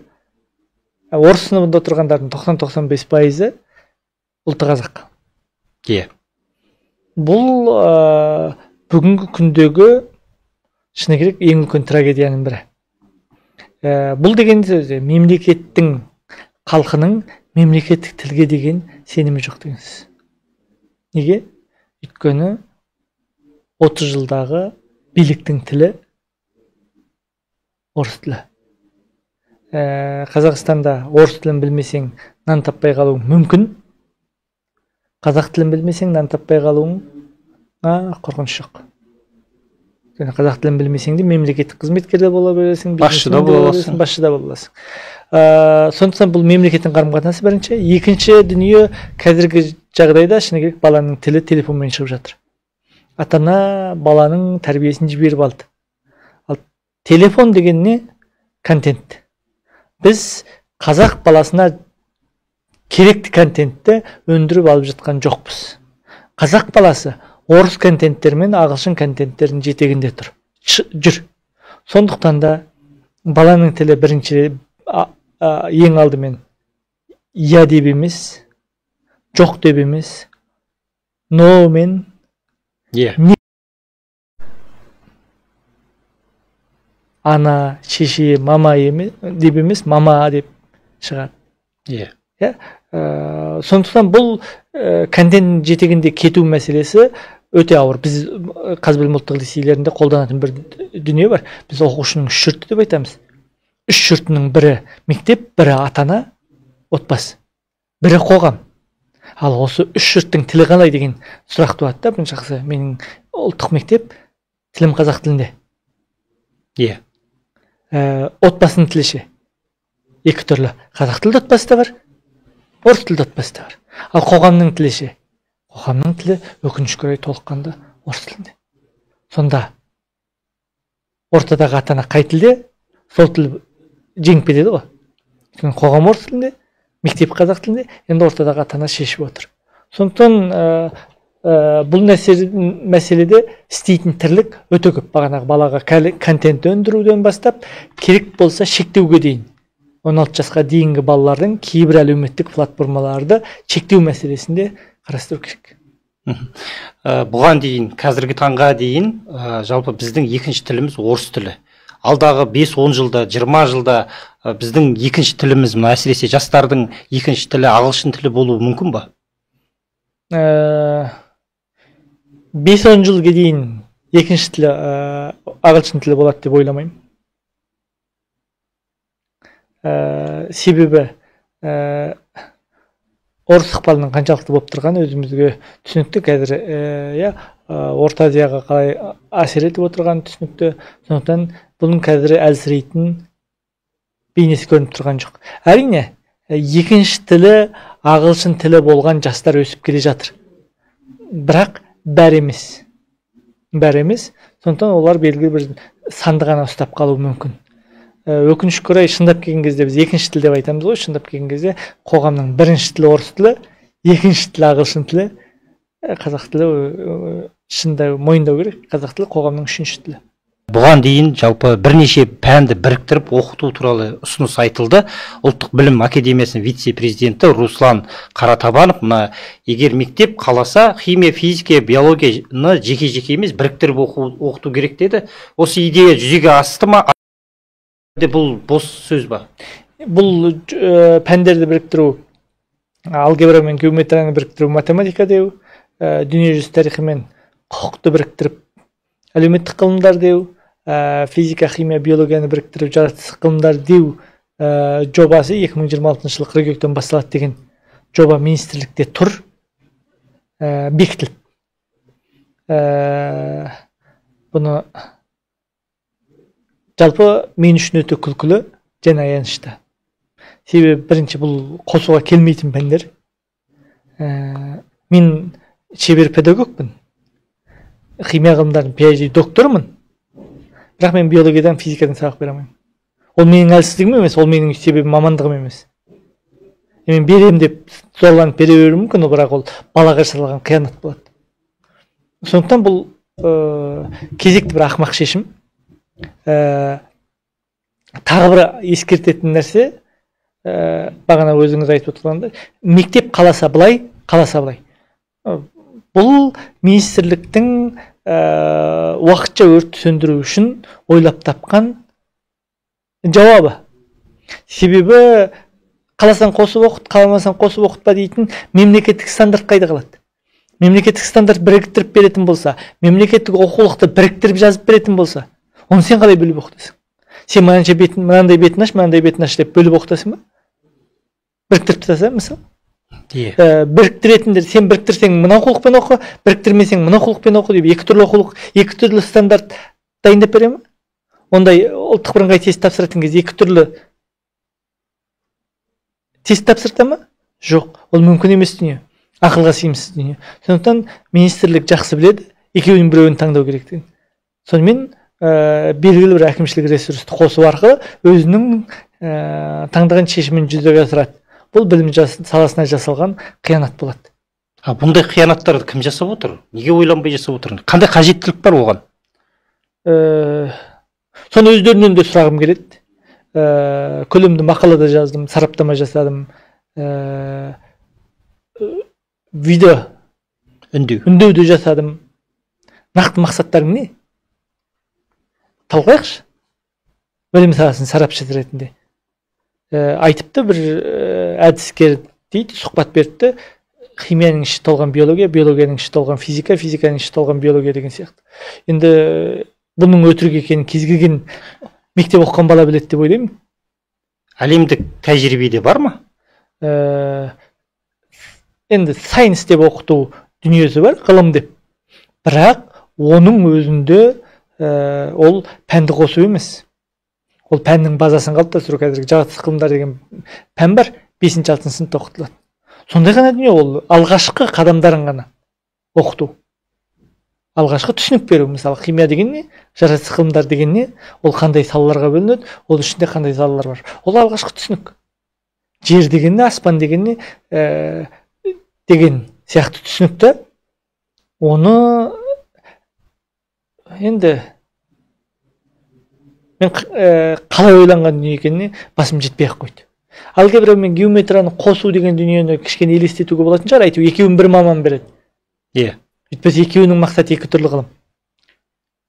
орыс сыныбында отырғандардың 90-95% ұлты қазақ. Бұл бүгінгі күндегі шыны керек ең үлкен трагедияның бірі. Бұл деген сөз мемлекеттің, халқының мемлекеттік тілге деген сенімі жоқ деген сөз. Неге? Өйткені 30 жылдағы биліктің тілі орыс тілі. Қазақстанда орыс тілін білмесең нан таппай қалуың мүмкін. Қазақ тілін білмесең нан таппай қалуыңа қорқыныш жоқ. Қазақ тілін білмесең де мемлекеттік қызметкерде бола бересің, басшы да бола аласың. Сондықтан бұл мемлекеттің қарым-қатынасы бірінші. Екінші дүние, қазіргі жағдайда шыны керек баланың тілі телефонмен шығып жатыр. Ата-ана баланың тәрбиесін жіберіп алды. Ал телефон деген не? Контент. Біз қазақ баласына керекті контентті өндіріп алып жатқан жоқпыз. Қазақ баласы орыс контенттер мен ағылшын контенттердің жетегінде жүр. Сондықтан да баланың тілі бірінші ең алдымен я деп емес, жоқ деп емес, но мен Ана, шеше, мама деп емес, мама деп шығады. Сондықтан бұл контент жетегінде кету мәселесі өте ауыр. Біз Қазбілім ұлттық лицейлерінде қолданатын бір дүние бар. Біз оқушының үш жұрты деп айтамыз. Үш жұртының бірі мектеп, бірі ата-ана, отбасы, бірі қоғам. Ал осы үш жұрттың тілі қалай деген сұрақ туады да. Бірінші жақсы, менің ұлттық мектеп, тілім қазақ тілінде. Отбасының тілі ше. Екі түрлі. Қазақ тілді отбасы да бар, орыс тілді отбасы да бар. Ал қоғамның тілі ше. Қоғамның тілі өкінішке орай толыққанды орыс тілінде. Сонда ортадағы ата-ана қай тілде, сол тіл жеңіп кетеді ғой. Қоғам орыс тілінде, мектеп қазақ тілінде, енді ортадағы ата-ана шешіп отыр. Сондықтан бұл мәселеде істейтін тірлік өте көп. Бағанағы балаға контент өндіруден бастап, керек болса шектеуге дейін. 16 жасқа дейінгі балалардың кейбір әлеуметтік платформаларды шектеу мәселесінде қарастыру керек. Бұған дейін, қазіргі таңға дейін, жалпы біздің екінші тіліміз орыс тілі. Алдағы 5-10 жылда, 20 жылда біздің екінші тіліміз, әсіресе жастардың екінші тілі ағылшын тілі болуы мүмкін ба? 5-10 жылға дейін екінші тілі ағылшын тілі болады деп ойламаймын. Себебі орыс ықпалының қаншалықты болып тұрғаны өзімізге түсінікті. Қазір Орта Азияға қалай әсер етіп отырғаны түсінікті. Сондықтан бұның қазір әлсірейтін бейнесі көрініп тұрған жоқ. Әрине, екінші тілі ағылшын тілі болған жастар өсіп келе жатыр. Бірақ бәрі емес. Сондықтан олар белгілі бір санды ғана ұстап қалуы мүмкін. Өкінішке орай, шындап келген кезде біз екінші тіл деп айтамыз ғой. Шындап келген кезде қоғамның бірінші тілі орыс тілі, екінші тілі ағылшын тілі, қазақ тілі шынында мойындау керек. Қазақ тілі қоғамның үшінші тілі. Бұған дейін жалпы бірнеше пәнді біріктіріп оқыту туралы ұсыныс айтылды. Ұлттық білім академиясының вице-президенті Руслан Қаратабанов, егер мектеп қаласа, химия, физика, биологияны жеке-жеке емес біріктіріп оқыту керек деді. Осы идея жүзеге асты ма? Бұл бос сөз ба? Бұл пәндерді біріктіру, алгебра мен геометрияны біріктіру, математика деу, дүниежүзі тарихы мен құқықты біріктіріп, әлеуметтік ғылымдар деу, физика, химия, биологияны біріктіріп, жаратылыс ғылымдар деу жобасы 2026 жылы қыркүйектен басталады деген жоба министрлікте тұр, бекітіліп. Бұны жалпы мен үшін өте күлкілі және аянышты. Себебі бірінші бұл қосуға келмейтін пәндер. Мен шебер педагогпын. Химия ғылымдарының PhD докторымын. Бірақ мен биологиядан, физикадан сабақ бере алмаймын. Ол менің әлсіздігім емес, ол менің себебі мамандығым емес. Мен берем деп зорланып бере беруім мүмкін, бірақ ол балаға жасалған қиянат болады. Сондықтан бұл кезекті бір ақымақ шешім. Тағы бір ескертетін нәрсе, бағана өзіңіз айтып отырғандай, мектеп қаласа былай, қаласа былай. Бұл министрліктің уақытша өрт сөндіру үшін ойлап тапқан жауабы. Себебі қаласаң қосып оқыт, қаламасаң қосып оқытпа дейтін мемлекеттік стандарт қайда қалады? Мемлекеттік стандарт біріктіріп беретін болса, мемлекеттік оқулықты біріктіріп жазып беретін болса, оны сен қалай бөліп оқытасың? Сен мынандай бетін аш, мынандай бетін аш деп бөліп оқытасың ба? Біріктіріп тастасаң, мысалы? Біріктіретіндер, сен біріктірсең мына оқулықпен оқы, біріктірмесең мына оқулықпен оқы деп екі түрлі оқулық, екі түрлі стандарт дайындап бере ме? Ондай ұлттық бірыңғай тест тапсыратын кезде екі түрлі тест тапсырта ма? Жоқ, ол мүмкін емес дүние. Ақылға сыйымсыз дүние. Сондықтан министрлік жақсы біледі, екеуінің біреуін таңдау керектігін. Сонымен белгілі бір әкімшілік ресурсты қосу арқылы өзінің таңдаған шешімін жүзеге асырады. Бұл білім саласына жасалған қиянат болады. Бұндай қиянаттарды кім жасап отыр? Неге ойланбай жасап отыр? Қандай қажеттілік бар оған? Соны өздерінен де сұрағым келеді. Көлемді мақалада жаздым, сараптама жасадым. Видео үндеуді жасадым. нақты мақсаттарың не? Талқылайықшы. Білім саласын сарапшысы ретінде. Айтыпты бір әдіскер дейді, сұхбат беріпті. Химияның іші толған биология, биологияның іші толған физика, физиканың іші толған биология деген сияқты. Енді бұның өтірік екенін кез келген мектеп оқыған бала біледі деп ойлаймын. Әлемдік тәжірибеде бар ма? Енді сайнс деп оқыту дүниесі бар, ғылым деп. Бірақ оның өзінде ол пәнді қосу емес. Ол пәннің базасын қалыптастыру. Қазіргі жаратылыс ғылымдар деген пән бар, 5-6 сыныпта оқытылады. Сондай ғана дүние, ол алғашқы қадамдарын ғана оқыту. Алғашқы түсінік беру. Мысалы, химия деген не? Жаратылыс ғылымдар деген не? Ол қандай салаларға бөлінеді? Ол ішінде қандай салалар бар? Ол алғашқы түсінік. Жер деген не? Аспан деген не? Деген сияқты түсінікті. Оны енді мен қалай ойланған дүние екеніне басым жетпей-ақ қойды. Алгебра мен геометрияны қосу деген дүниені кішкене елестетуге болатын шығар, айту екеуін бір маман береді. Өйтпесе екеуінің мақсаты екі түрлі ғылым.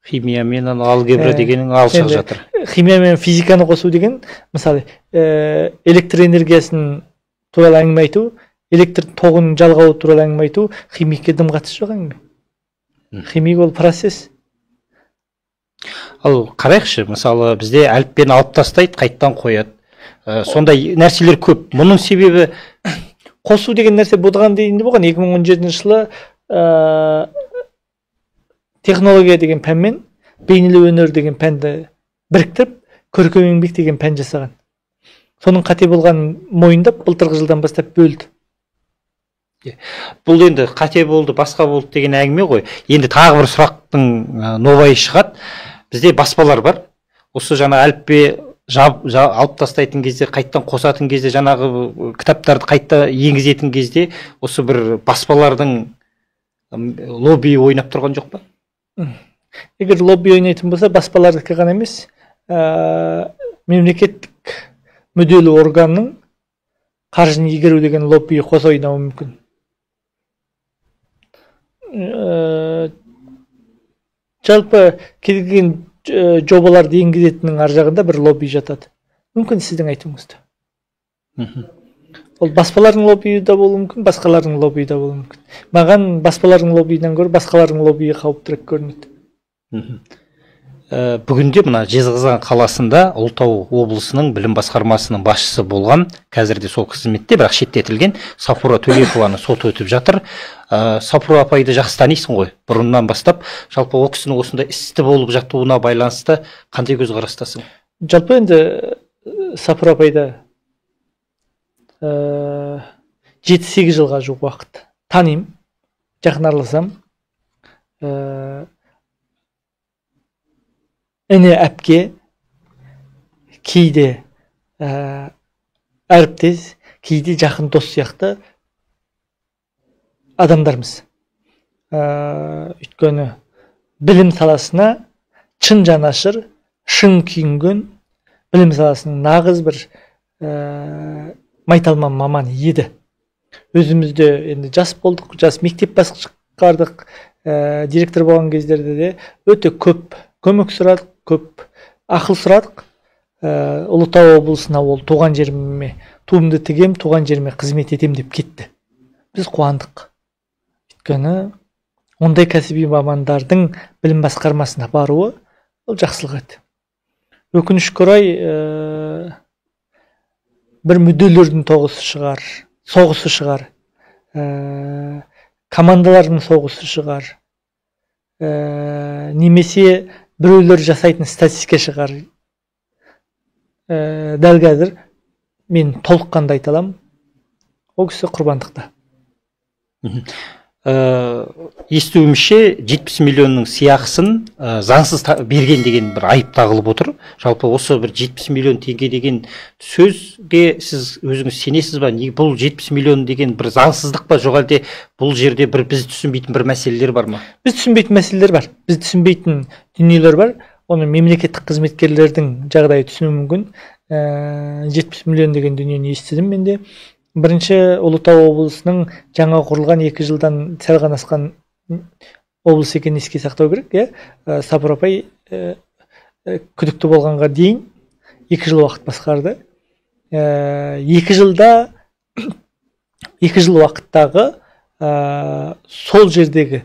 Химия мен алгебра дегенің алшақ жатыр. Химия мен физиканы қосу деген, мысалы, электр энергиясын туралы әңгіме айту, электр тоғының жалғауы туралы әңгіме айту, химикке дым қатысы жоқ әңгіме. Химик ол процесс. Ал қарайықшы, мысалы, бізде әліппені алып тастайды, қайттан қояды. Сондай нәрселер көп. Мұның себебі қосу деген нәрсе бұдыған дейінді болған. 2017 жылы технология деген пәнмен бейнелеу өнер деген пәнді біріктіріп, көркем еңбек деген пән жасаған. Соның қате болғанын мойындап, былтырғы жылдан бастап бөлді. Бұл енді қате болды, басқа болды деген әңгіме ғой. Енді тағы бір сұрақтың новайы шығады. Бізде баспалар бар. Осы жаңа әліппе алып тастайтын кезде, қайттан қосатын кезде, жаңағы кітаптарды қайта енгізетін кезде, осы бір баспалардың лобби ойнап тұрған жоқ па? Егер лобби ойнайтын болса, баспалардікі ғана емес, мемлекеттік мүдделі органның қаржыны игеру деген лобби қоса ойнауы мүмкін. Жалпы келген жобаларды енгізетіннің ар жағында бір лобби жатады. Мүмкін сіздің айтуыңызда. Ол баспалардың лоббиі да болуы мүмкін, басқалардың лоббиі да болуы мүмкін. Маған баспалардың лоббиінен гөрі басқалардың лоббиі қауіптірек көрінеді. Бүгінде мына Жезқазған қаласында Ұлытау облысының білім басқармасының басшысы болған, қазірде сол қызметте, бірақ шеттетілген Сафура Төлепованы сот өтіп жатыр. Сафура апайды жақсы танисың ғой, бұрыннан бастап. Жалпы ол кісінің осындай істі болып жатуына байланысты қандай көзқарастасың? Жалпы енді Сафура апайды 7-8 жылға жуық уақыт танимын, жақын араласам. Іні әпке, кейде әріптес, кейде жақын дос сияқты адамдармыз. Өйткені білім саласына шын жанашыр, шын күйінген, білім саласының нағыз бір майталман маман еді. Өзімізде енді жас болдық, жас мектеп басқардық, директор болған кездерде де өте көп көмек сұрадық, көп ақыл сұрадық. Ұлытау облысына ол туған жеріме туымды тігем, туған жеріме қызмет етем деп кетті. Біз қуандық. Өйткені ондай кәсіби мамандардың білім басқармасына баруы ол жақсылық еді. Өкінішке орай бір мүдделердің соғысы шығар, командалардың соғысы шығар, немесе біреулер жасайтын статистика шығар. Дәл қазір мен толыққанды айта аламын, ол кісі құрбандықта. Естуімше 70 миллионның сыйақысын заңсыз берген деген бір айып тағылып отыр. Жалпы осы бір 70 миллион теңге деген сөзге сіз өзіңіз сенесіз ба? Бұл 70 миллион деген бір заңсыздық па, жоқ әлде бұл жерде бір біз түсінбейтін бір мәселелер бар ма? Біз түсінбейтін мәселелер бар. Біз түсінбейтін дүниелер бар. Оны мемлекеттік қызметкерлердің жағдайы түсіну мүмкін. 70 миллион деген дүниені естідім менде. Бірінші Ұлытау облысының жаңа құрылған 2 жылдан сәл ғана асқан облыс екенін еске сақтау керек. Сапар апай күдікті болғанға дейін 2 жыл уақыт басқарды. 2 жыл уақыттағы сол жердегі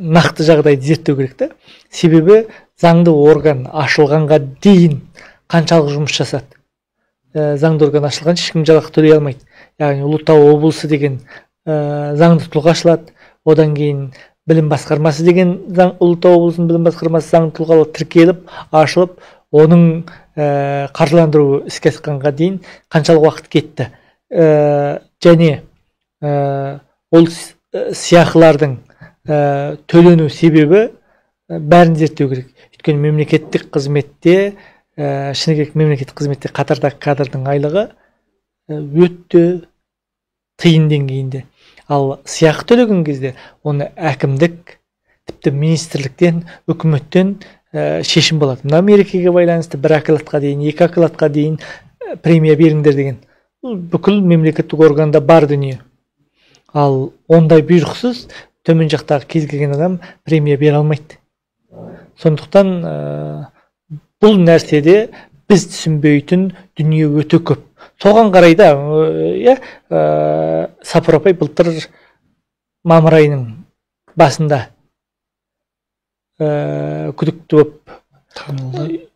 нақты жағдайды зерттеу керек та. Себебі заңды орган ашылғанға дейін қаншалық жұмыс жасады. Заңды орган ашылғанша ешкім жалақы төлей алмайды. Яғни Ұлытау облысы деген заңды тұлға ашылады. Одан кейін білім басқармасы деген Ұлытау облысының білім басқармасы заңды тұлғалы тіркеліп, ашылып, оның қаржыландыру іске асқанға дейін қаншалық уақыт кетті. Және ол сыйақылардың төлену себебі бәрін зерттеу керек. Өйткені мемлекеттік қызметте, шыны керек мемлекеттік қызметте қатардағы кадрдың айлығы өте тиын деңгейінде. Ал сыйақы төлеген кезде оны әкімдік, тіпті министрліктен, үкіметтен шешім болады. Мына мерекеге байланысты 1 аккаладқа дейін, 2 аккаладқа дейін премия беріңдер деген. Бүкіл мемлекеттік органда бар дүние. Ал ондай бұйрықсыз төмен жақтағы кез келген адам премия бере алмайды. Сондықтан бұл нәрседе біз түсінбейтін дүние өте көп. Соған қарайда Сапар апай былтыр мамыр айының басында күдікті болып танылды.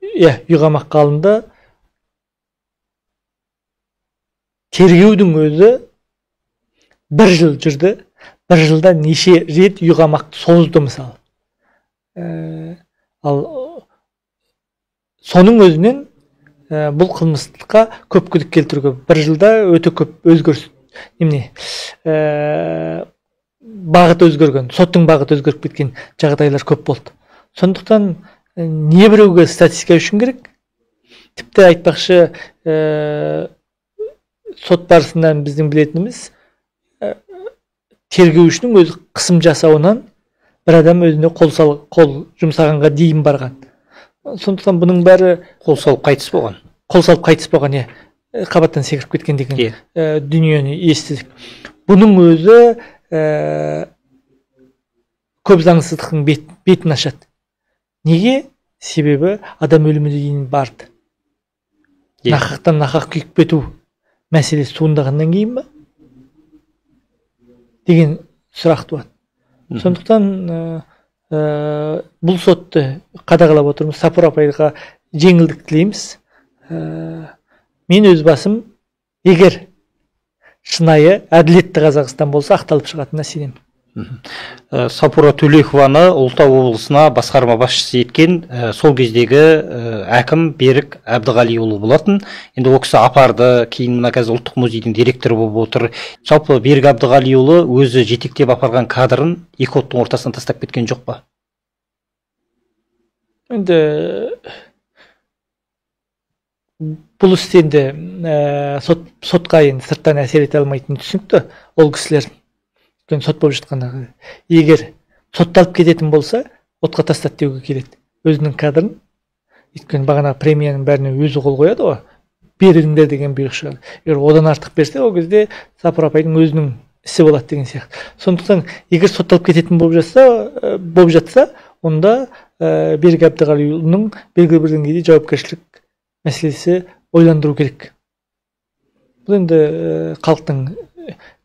Үйқамаққа алынды. Тергеудің өзі 1 жыл жүрді. 1 жылда неше рет үйқамақты созды мысалы. Ал соның өзінен бұл қылмыстыққа көп күдік келтіруге 1 жылда өте көп өзгеріс. Бағыт өзгерген, соттың бағыты өзгеріп кеткен жағдайлар көп болды. Сондықтан не біреуге статистика үшін керек? Тіпті айтпақшы, сот барысынан біздің білетініміз, тергеушінің өзі қысым жасауынан бір адам өзіне қол жұмсағанға дейін барған. Сондықтан бұның бәрі қол салып қайтыс болған. Қабаттан секіріп кеткен деген дүниені естідік. Бұның өзі көп заңсыздықтың бетін ашады. Неге? Себебі адам өліміне дейін барды. Нақақтан нақақ күйіп кету мәселесі туындағаннан кейін ба? Деген сұрақ туады. Сондықтан бұл сотты қадағалап отырмыз. Сапар апайға жеңілдік тілейміз. Мен өз басым, егер шынайы, әділетті Қазақстан болса, ақталып шығатынына сенемін. Сапура Төлеуованы Ұлытау облысына басқарма басшысы еткен сол кездегі әкім Берік Әбдіғалиұлы болатын. Енді ол кісі апарды, кейін мына қазір ұлттық музейдің директоры болып отыр. Жалпы Берік Әбдіғалиұлы өзі жетектеп апарған кадрын екі оттың ортасынан тастап кеткен жоқ па? Енді бұл істенді сотқа енді сырттан әсер ете алмайтын түсінікті ол кісілер. Сот болып жатқанда, егер сотталып кететін болса, отқа тастат деуге келеді. Өзінің кадрын, өйткені бағана премияның бәріне өзі қол қояды ғой, беріңдер деген бұйрық шығады. Егер одан артық берсе, ол кезде Сапар апайдың өзінің ісі болады деген сияқты. Сондықтан, егер сотталып кететін болып жатса, онда Берік Әбдіғалиұлының белгілі бір деңгейде жауапкершілік мәселесі ойландыру керек. Бұл енді халықтың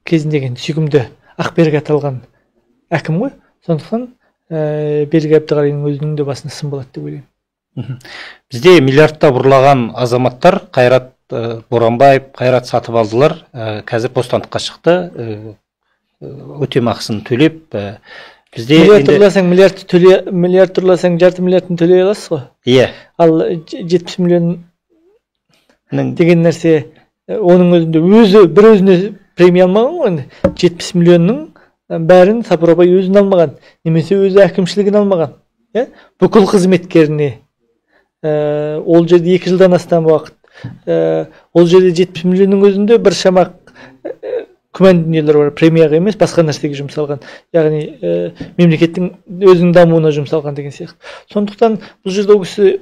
кезіндегі сүйкімді Ақберік аталған әкім ғой. Сондықтан Берік Әбдіғалиның өзінің де басына сын болады деп ойлаймын. Бізде миллиардта ұрлаған азаматтар Қайрат Боранбаев, Қайрат Сатыбалдылар қазір бостандыққа шықты. Өтемақысын төлеп, миллиард ұрласаң миллиард ұрласаң жарты миллиардын төлей аласыз ғой. Иә. Ал 70 миллион деген нәрсе оның өзінде өзі бір өзіне премия алмаған ғой. 70 миллионның бәрін Сапар апай өзін алмаған, немесе өзі әкімшілігін алмаған. Бүкіл қызметкеріне ол жерде 2 жылдан астам уақыт, ол жерде 70 миллионның өзінде бір шама күмән дүниелер бар, премияға емес, басқа нәрсеге жұмсалған. Яғни мемлекеттің өзінің дамуына жұмсалған деген сияқты. Сондықтан бұл жерде ол кісі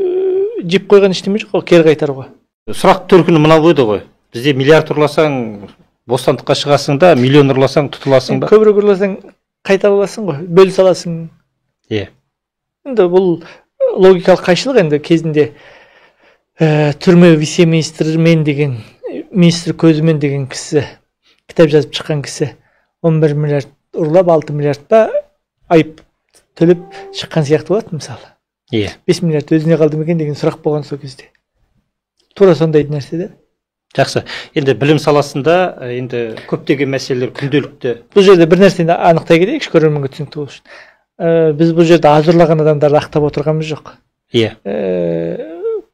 жеп қойған ештеме жоқ, кері қайтаруға. Сұрақ төркіні мынау болды ғой. Бізде миллиард ұрласаң бостандыққа шығасың да, миллион ұрласаң тұтыласың ба? Көбірек ұрласаң қайтара аласың ғой, бөлісе аласың. Иә. Енді бұл логикалық қайшылық. Енді кезінде түрме вице-министрмен деген, министр көзімен деген кісі, кітап жазып шыққан кісі 11 миллиард ұрлап 6 миллиард па айып төлеп шыққан сияқты болады мысалы. Иә. 5 миллиард өзіне қалды ма екен деген сұрақ болған сол кезде. Тура сондай нәрсе де. Жақсы. Енді білім саласында енді көптеген мәселелер күнделікті. Бұл жерде бір нәрсені анықтай кетейікші, көрерменге түсінікті болу үшін. Біз бұл жерде азырлаған адамдарды ақтап отырғанымыз жоқ. Иә.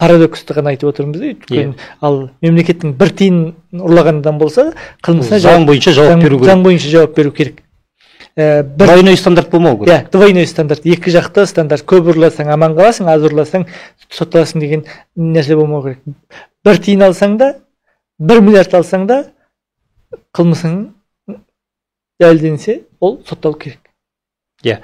Парадоксты ғана айтып отырмыз. Өйткені ал мемлекеттің бір тиын ұрлаған адам болса, қылмысына заң бойынша жауап беру керек. Заң бойынша жауап беру керек. Двойной стандарт болмау керек. Иә, двойной стандарт, екі жақты стандарт. Көп ұрласаң аман қаласың, аз ұрласаң сотталасың деген нәрсе болмау керек. Бір тиын алсаң да, 1 миллиард алсаң да, қылмысың дәлелденсе, ол сотталу керек. Иә.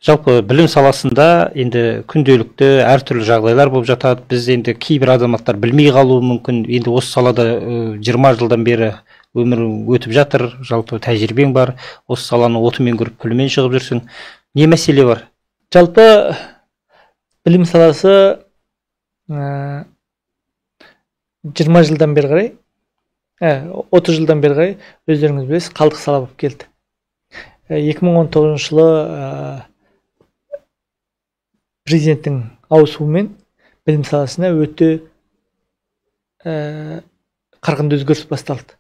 Жалпы білім саласында енді күнделікті әртүрлі жағдайлар болып жатады. Біз енді кейбір азаматтар білмей қалуы мүмкін. Енді осы салада 20 жылдан бері өмір өтіп жатыр. Жалпы тәжірибең бар. Осы саланы отымен көріп күлімен шығып жүрсің. Не мәселе бар? Жалпы білім саласы 20 жылдан бері қарай, 30 жылдан бері қарай өздеріңіз білесіз, қалдық сала болып келді. 2019 жылы президенттің ауысуымен білім саласына өте қарқынды өзгеріс басталды.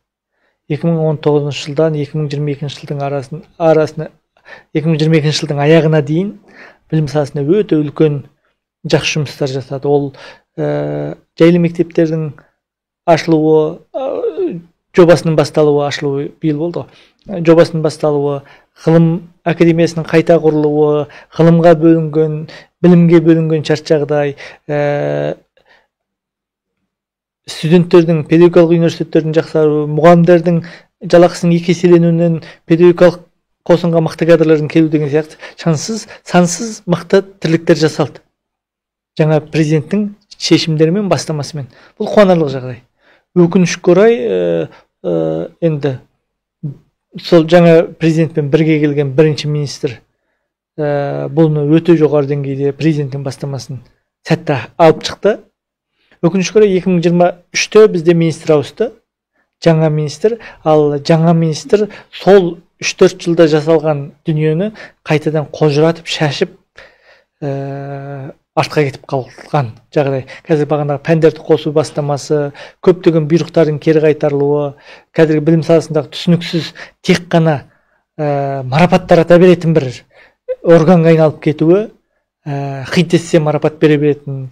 2019 жылдан 2022 жылдың арасына 2022 жылдың аяғына дейін білім саласына өте үлкен жақсы жұмыстар жасады. Ол жайлы мектептердің ашылуы, жобасының басталуы, ашылуы биыл болды. Жобасының басталуы, ғылым академиясының қайта құрылуы, ғылымға бөлінген, білімге бөлінген шарт жағдай, студенттердің педагогикалық университеттердің жақсаруы, мұғалімдердің жалақысының 2 еселенуінен педагогикалық қосынға мықты кадрлардың келу деген сияқты сансыз мықты тірліктер жасалды. Жаңа президенттің шешімдерімен, бастамасымен. Бұл қуанарлық жағдай. Өкінішке орай, енді сол жаңа президентпен бірге келген бірінші министр бұны өте жоғары деңгейде президенттің бастамасын сәтті алып шықты. Өкінішке орай 2023-те бізде министр ауысты, жаңа министр, ал жаңа министр сол 3-4 жылда жасалған дүниені қайтадан қожыратып, шашып, артқа кетіп қалған жағдай. Қазір бағанағы пәндерді қосу бастамасы, көптеген бұйрықтардың кері қайтарылуы, қазіргі білім саласындағы түсініксіз тек қана марапаттар ата беретін бір органға айналып кетуі, хит етсе марапат бере беретін,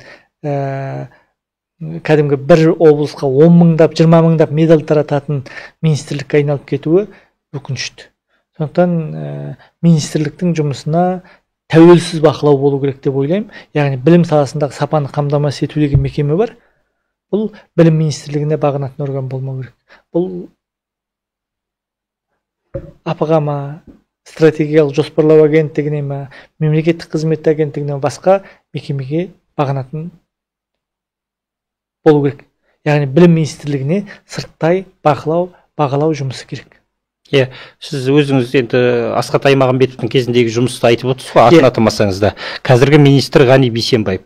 кәдімгі бір облысқа 10 мыңдап, 20 мыңдап медаль тарататын министрлікке айналып кетуі өкінішті. Сондықтан министрліктің жұмысына тәуелсіз бақылау болу керек деп ойлаймын. Яғни білім саласындағы сапаны қамтамасыз ету деген мекеме бар. Бұл білім министрлігіне бағынатын орган болмау керек. Бұл АПА-ға ма, стратегиялық жоспарлау агенттігіне ме, мемлекеттік қызмет агенттігіне басқа мекемеге бағынатын болу керек. Яғни білім министрлігіне сырттай бағалау жұмысы керек. Иә, сіз өзіңіз енді Асхат Аймағамбетовтің кезіндегі жұмысты айтып отырсыз ғой, атын атамасаңыз да. Қазіргі министр Ғани Бейсенбаев.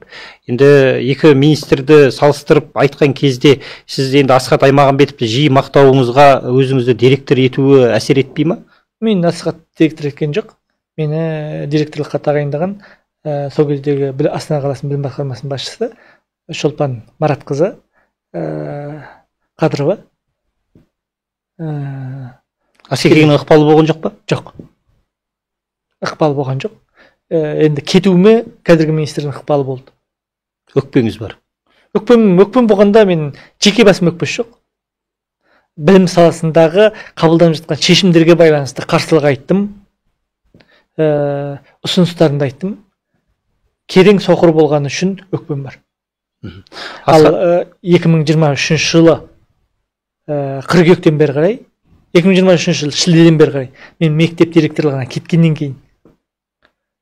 Енді екі министрді салыстырып айтқан кезде сіз енді Асхат Аймағамбетовті жиі мақтауыңызға өзіңізді директор етуі әсер етпей ма? Мен Асхат директор еткен жоқ. Мені директорлыққа тағайындаған сол кездегі Астана қаласының білім басқармасының басшысы Шолпан Маратқызы Қадырова. Асекеңнің ықпалы болған жоқ па? Жоқ. Ықпалы болған жоқ. Енді кетуіме қазіргі министрдің ықпалы болды. Өкпеңіз бар. Өкпем болғанда мен жеке басым өкпес жоқ. Білім саласындағы қабылданып жатқан шешімдерге байланысты қарсылық айттым. Ұсыныстарымды айттым. Керең соқыр болғаны үшін өкпем бар. Ал 2023 жылы қыркүйектен бері қарай 2023 жыл шілдеден бері қарай мен мектеп директорлығына кеткеннен кейін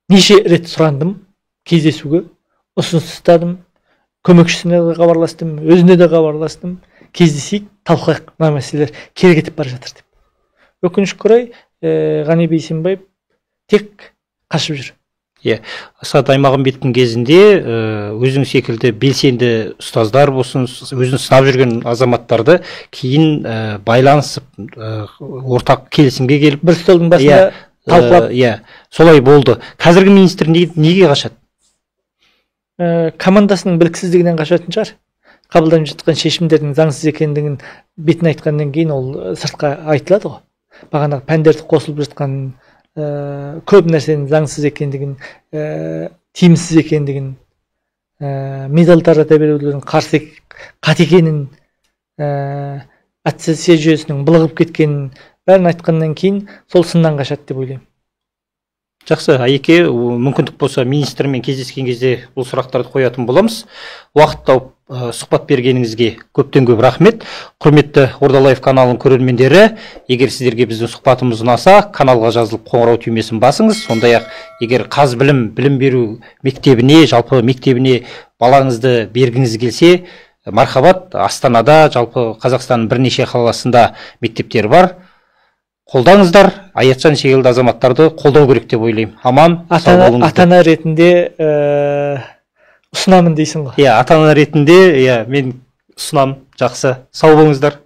неше рет сұрандым, кездесуге ұсыныс тастадым, көмекшісіне де хабарластым, өзіне де хабарластым, кездесейік, талқылайық, мына мәселелер кері кетіп бара жатыр деп. Өкінішке орай Ғани Бейсенбаев тек қашып жүр. Иә, Асхат Аймағамбетовтің кезінде өзің секілді белсенді ұстаздар болсын, өзін сынап жүрген азаматтарды кейін байланысып, ортақ келісімге келіп бір столдың басында талқылап. Иә, солай болды. Қазіргі министр неге қашады? Командасының біліксіздігінен қашатын шығар. Қабылданып жатқан шешімдердің заңсыз екендігін бетін айтқаннан кейін ол сыртқа айтылады ғой. Бағанағы пәндерді қосылып жатқан көп нәрсенің заңсыз екендігін, тиімсіз екендігін, медаль тарата берудің қате екенін, аттестация жүйесінің былығып кеткенін бәрін айтқаннан кейін сол сыннан қашады деп ойлаймын. Жақсы, Айеке, мүмкіндік болса министрмен кездескен кезде бұл сұрақтарды қоятын боламыз. Уақыт тауып сұхбат бергеніңізге көптен көп рахмет. Құрметті Ордалаев каналының көрермендері, егер сіздерге біздің сұхбатымыз ұнаса, каналға жазылып қоңырау түймесін басыңыз. Сондай-ақ, егер қаз білім беру мектебіне, жалпы мектебіне балаңызды бергіңіз келсе, мархабат, Астанада, жалпы Қазақстанның бірнеше қаласында мектептер бар. Қолдаңыздар, Аятжан секілді азаматтарды қолдау керек деп ойлаймын. Аман, сау болыңыздар. Ата-ана ретінде ұсынамын дейсің ғой. Иә, ата-ана ретінде, иә, мен ұсынамын. Жақсы, сау болыңыздар.